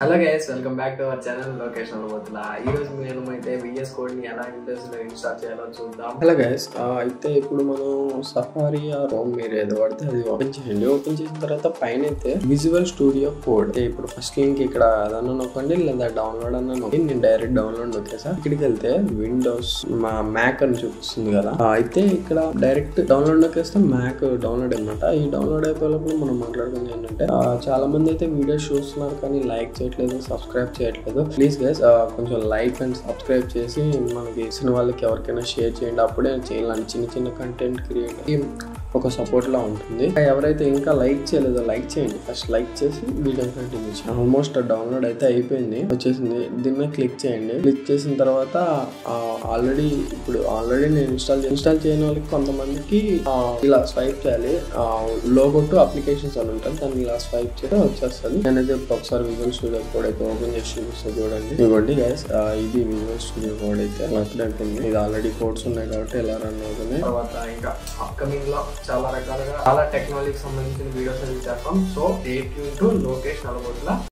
Hello guys, welcome back to our channel location అవ్వట్లా. ఈ రోజు మేము అయితే VS కోడ్ ని ఎలా విండోస్ లో ఇన్స్టాల్ చేయాలో చూద్దాం. హలో గైస్, అయితే ఇప్పుడు మనం సఫారీ రోమ్ మీరు ఏదో పడితే అది ఓపెన్ చేయండి. ఓపెన్ చేసిన తర్వాత పైన అయితే విజువల్ స్టూడియో కోడ్, ఇప్పుడు ఫస్ట్ లింక్ ఇక్కడ అదన్నా నొక్కండి లేదా డౌన్లోడ్ అన్న నొక్కి. నేను డైరెక్ట్ డౌన్లోడ్ నొక్కేసా. ఇక్కడికి వెళ్తే విండోస్ మా మ్యాక్ అని చూపిస్తుంది కదా, అయితే ఇక్కడ డైరెక్ట్ డౌన్లోడ్ నొక్కేస్తే మ్యాక్ డౌన్లోడ్ అనమాట. ఈ డౌన్లోడ్ అయిపోయినప్పుడు మనం మాట్లాడుకుంది ఏంటంటే, చాలా మంది అయితే వీడియోస్ చూస్తున్నారు కానీ లైక్ చేయట్లేదు, సబ్స్క్రైబ్ చేయట్లేదు. ప్లీజ్ గైస్, కొంచెం లైక్ అండ్ సబ్స్క్రైబ్ చేసి మనకి ఇచ్చిన వాళ్ళకి ఎవరికైనా షేర్ చేయండి. అప్పుడే చేయాలంటే చిన్న చిన్న కంటెంట్ క్రియేట్ ఒక సపోర్ట్ లా ఉంటుంది. ఎవరైతే ఇంకా లైక్ చేయలేదో లైక్ చేయండి. ఫస్ట్ లైక్ చేసి వీడియో కంటిన్యూ చేయండి. ఆల్మోస్ట్ డౌన్లోడ్ అయితే అయిపోయింది, వచ్చేసింది. దీని మీద క్లిక్ చేయండి. క్లిక్ చేసిన తర్వాత ఆల్రెడీ నేను ఇన్స్టాల్ చేయని వాళ్ళకి కొంతమందికి ఇలా స్వైప్ చేయాలి. లోగో టు అప్లికేషన్స్ అని ఉంటుంది, దాన్ని ఇలా స్వైప్ చేస్తే వచ్చేస్తుంది. నేనైతే ఒకసారి విజువల్ స్టూడియో కోడ్ అయితే ఓపెన్ చేసి చూపిస్తే చూడండి. ఇవ్వండి గైస్, ఇది విజువల్ స్టూడియో కోడ్ అయితే అయిపోయింది. ఇది ఆల్రెడీ కోడ్స్ ఉన్నాయి కాబట్టి ఇలా రన్ అవుతుంది. తర్వాత ఇంకా అప్కమింగ్ లో చాలా రకాలుగా చాలా టెక్నాలజీకి సంబంధించిన వీడియోస్ చేస్తాం. So stay tune to Lokesh Nalgonda.